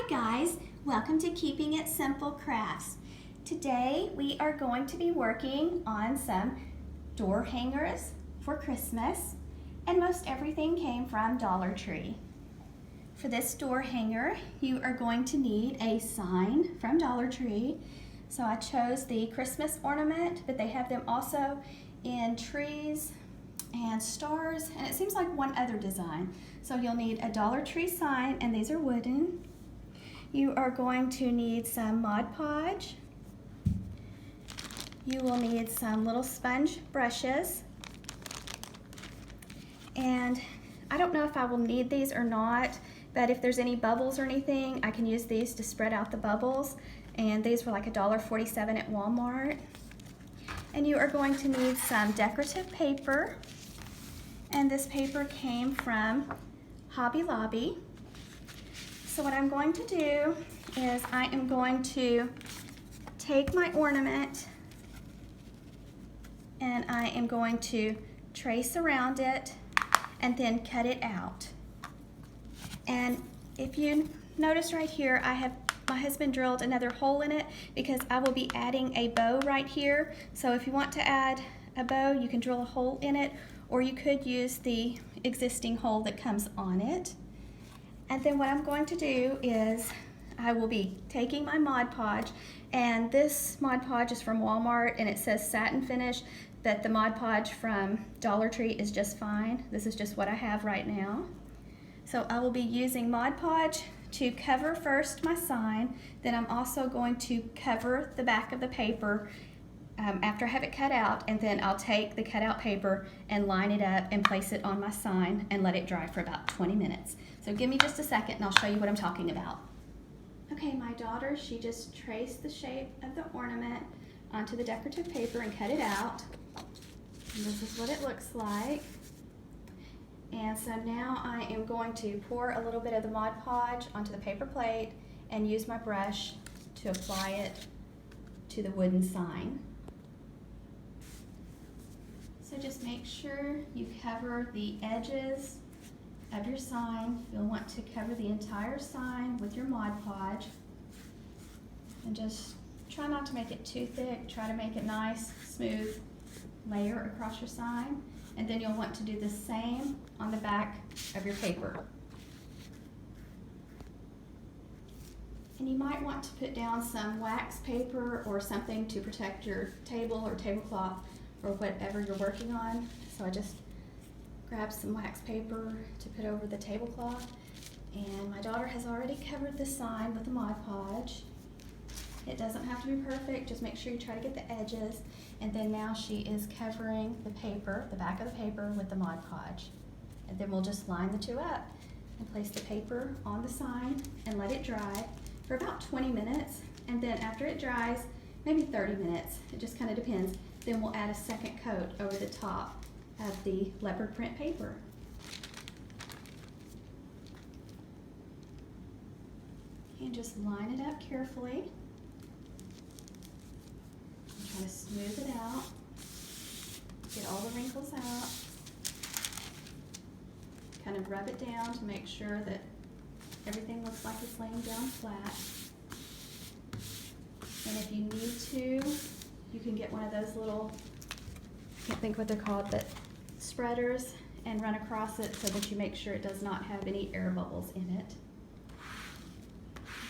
Hi guys, welcome to Keeping It Simple Crafts. Today we are going to be working on some door hangers for Christmas, and most everything came from Dollar Tree. For this door hanger, you are going to need a sign from Dollar Tree. So I chose the Christmas ornament, but they have them also in trees and stars, and it seems like one other design. So you'll need a Dollar Tree sign, and these are wooden. You are going to need some Mod Podge. You will need some little sponge brushes. And I don't know if I will need these or not, but if there's any bubbles or anything, I can use these to spread out the bubbles. And these were like $1.47 at Walmart. And you are going to need some decorative paper. And this paper came from Hobby Lobby. So what I'm going to do is I am going to take my ornament and I am going to trace around it and then cut it out. And if you notice right here, my husband drilled another hole in it because I will be adding a bow right here. So if you want to add a bow, you can drill a hole in it, or you could use the existing hole that comes on it. And then what I'm going to do is I will be taking my Mod Podge, and this Mod Podge is from Walmart and it says satin finish, but the Mod Podge from Dollar Tree is just fine. This is just what I have right now. So I will be using Mod Podge to cover first my sign, then I'm also going to cover the back of the paper after I have it cut out, and then I'll take the cutout paper and line it up and place it on my sign and let it dry for about 20 minutes. So give me just a second and I'll show you what I'm talking about. Okay, my daughter, she just traced the shape of the ornament onto the decorative paper and cut it out. And this is what it looks like. And so now I am going to pour a little bit of the Mod Podge onto the paper plate and use my brush to apply it to the wooden sign. So just make sure you cover the edges of your sign. You'll want to cover the entire sign with your Mod Podge. And just try not to make it too thick. Try to make it nice, smooth layer across your sign. And then you'll want to do the same on the back of your paper. And you might want to put down some wax paper or something to protect your table or tablecloth or whatever you're working on. So I just grabbed some wax paper to put over the tablecloth. And my daughter has already covered the sign with the Mod Podge. It doesn't have to be perfect, just make sure you try to get the edges. And then now she is covering the paper, the back of the paper, with the Mod Podge. And then we'll just line the two up and place the paper on the sign and let it dry for about 20 minutes. And then after it dries, maybe 30 minutes, it just kind of depends, then we'll add a second coat over the top of the leopard print paper. And just line it up carefully. And try to smooth it out. Get all the wrinkles out. Kind of rub it down to make sure that everything looks like it's laying down flat. And if you need to, you can get one of those little, I can't think what they're called, but spreaders, and run across it so that you make sure it does not have any air bubbles in it.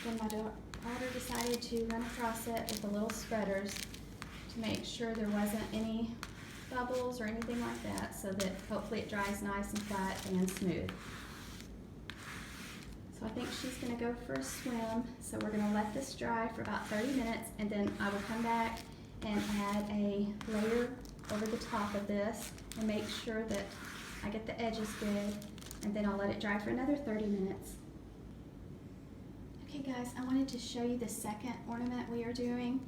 Then my daughter decided to run across it with the little spreaders to make sure there wasn't any bubbles or anything like that, so that hopefully it dries nice and flat and smooth. So I think she's going to go for a swim, so we're going to let this dry for about 30 minutes, and then I will come back and add a layer over the top of this and make sure that I get the edges good, and then I'll let it dry for another 30 minutes. Okay guys, I wanted to show you the second ornament we are doing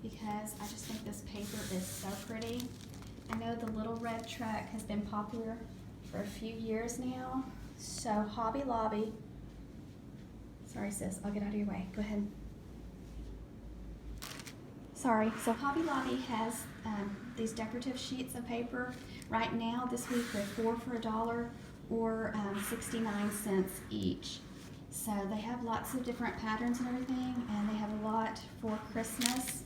because I just think this paper is so pretty. I know the little red truck has been popular for a few years now, so Hobby Lobby, sorry sis, I'll get out of your way, go ahead. Sorry, so Hobby Lobby has these decorative sheets of paper. Right now, this week, they're 4 for $1 or 69 cents each. So they have lots of different patterns and everything, and they have a lot for Christmas.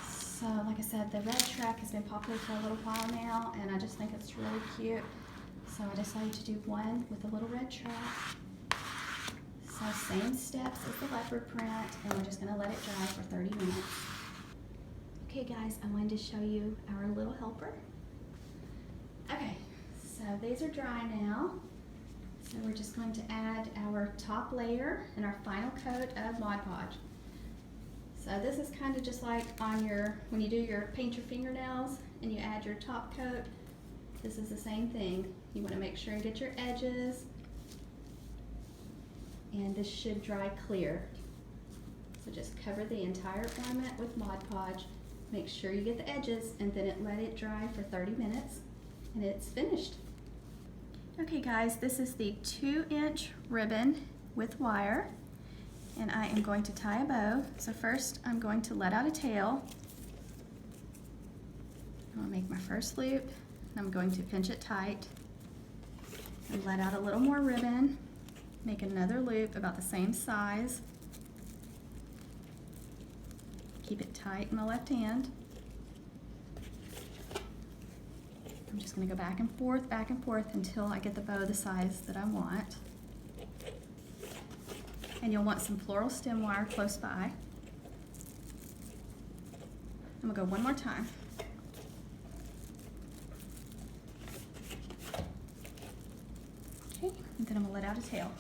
So like I said, the red track has been popular for a little while now, and I just think it's really cute. So I decided to do one with a little red track. So same steps as the leopard print, and we're just gonna let it dry for 30 minutes. Okay guys, I wanted to show you our little helper. Okay, so these are dry now. So we're just going to add our top layer and our final coat of Mod Podge. So this is kind of just like on your, when you do your paint your fingernails and you add your top coat, this is the same thing. You want to make sure and get your edges, and this should dry clear. So just cover the entire ornament with Mod Podge. Make sure you get the edges, and then let it dry for 30 minutes, and it's finished. Okay guys, this is the 2-inch ribbon with wire, and I am going to tie a bow. So first I'm going to let out a tail. I'll make my first loop, and I'm going to pinch it tight and let out a little more ribbon. Make another loop about the same size. Keep it tight in my left hand. I'm just going to go back and forth until I get the bow the size that I want. And you'll want some floral stem wire close by. I'm going to go one more time. Okay, and then I'm going to let out a tail.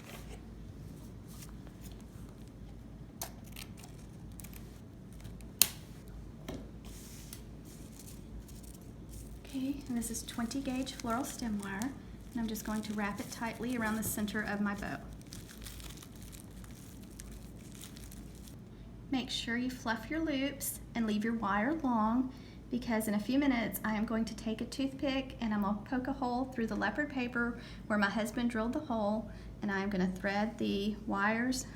Okay, and this is 20 gauge floral stem wire, and I'm just going to wrap it tightly around the center of my bow. Make sure you fluff your loops and leave your wire long, because in a few minutes I am going to take a toothpick and I'm going to poke a hole through the leopard paper where my husband drilled the hole, and I'm going to thread the wires,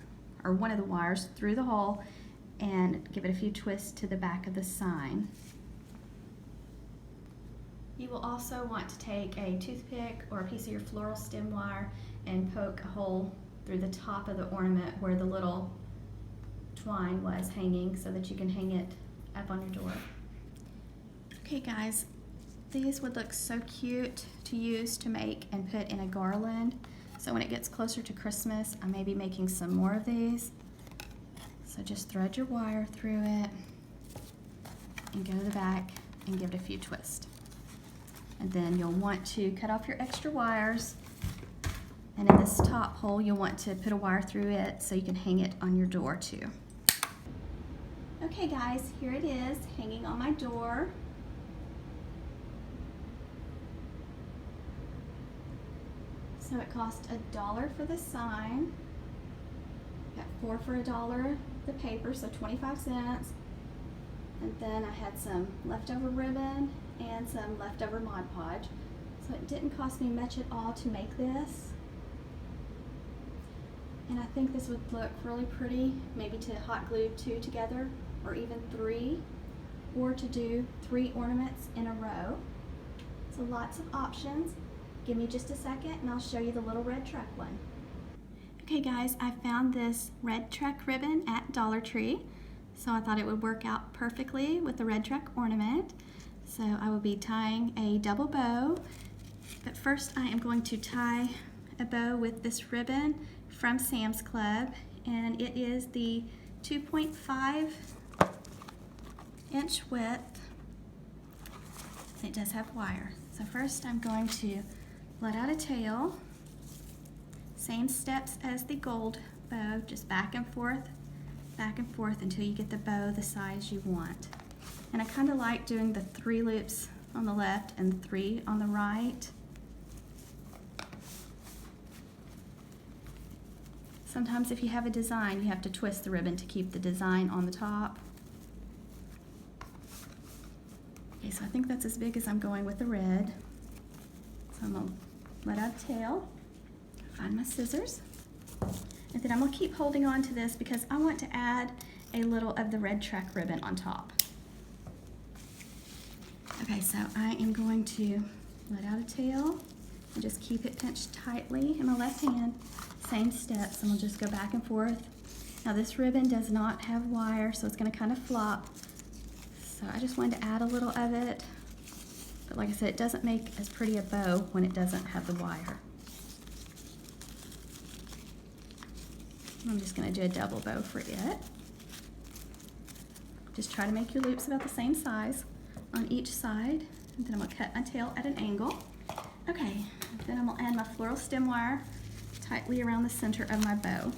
or one of the wires, through the hole and give it a few twists to the back of the sign. You will also want to take a toothpick or a piece of your floral stem wire and poke a hole through the top of the ornament where the little twine was hanging, so that you can hang it up on your door. Okay guys, these would look so cute to use to make and put in a garland. So when it gets closer to Christmas, I may be making some more of these. So just thread your wire through it and go to the back and give it a few twists. And then you'll want to cut off your extra wires, and in this top hole you'll want to put a wire through it so you can hang it on your door too. Okay guys, here it is hanging on my door. So it cost $1 for the sign, got 4 for $1 the paper, so 25 cents. And then I had some leftover ribbon and some leftover Mod Podge. So it didn't cost me much at all to make this. And I think this would look really pretty, maybe to hot glue 2 together, or even 3, or to do 3 ornaments in a row. So lots of options. Give me just a second and I'll show you the little red track one. Okay guys, I found this red track ribbon at Dollar Tree. So I thought it would work out perfectly with the red track ornament. So I will be tying a double bow, but first I am going to tie a bow with this ribbon from Sam's Club, and it is the 2.5 inch width. It does have wire. So first I'm going to let out a tail, same steps as the gold bow, just back and forth until you get the bow the size you want. And I kind of like doing the 3 loops on the left and 3 on the right. Sometimes if you have a design, you have to twist the ribbon to keep the design on the top. Okay, so I think that's as big as I'm going with the red. So I'm going to let out a tail, find my scissors, and then I'm going to keep holding on to this because I want to add a little of the red track ribbon on top. Okay, so I am going to let out a tail and just keep it pinched tightly in my left hand. Same steps, and we'll just go back and forth. Now this ribbon does not have wire, so it's gonna kind of flop. So I just wanted to add a little of it. But like I said, it doesn't make as pretty a bow when it doesn't have the wire. I'm just gonna do a double bow for it. Just try to make your loops about the same size on each side. And then I'm gonna cut my tail at an angle. Okay, then I'm gonna add my floral stem wire tightly around the center of my bow.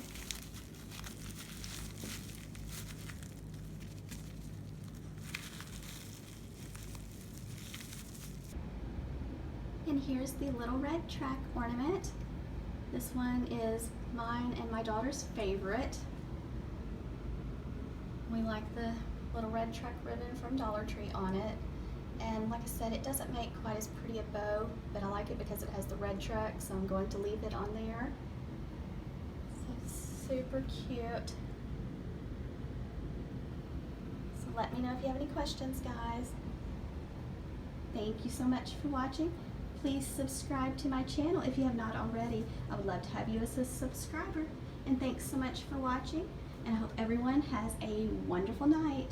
And here's the little red track ornament. This one is mine and my daughter's favorite. We like the little red track ribbon from Dollar Tree on it. And like I said, it doesn't make quite as pretty a bow, but I like it because it has the red track, so I'm going to leave it on there. So it's super cute. So let me know if you have any questions, guys. Thank you so much for watching. Please subscribe to my channel if you have not already. I would love to have you as a subscriber. And thanks so much for watching, and I hope everyone has a wonderful night.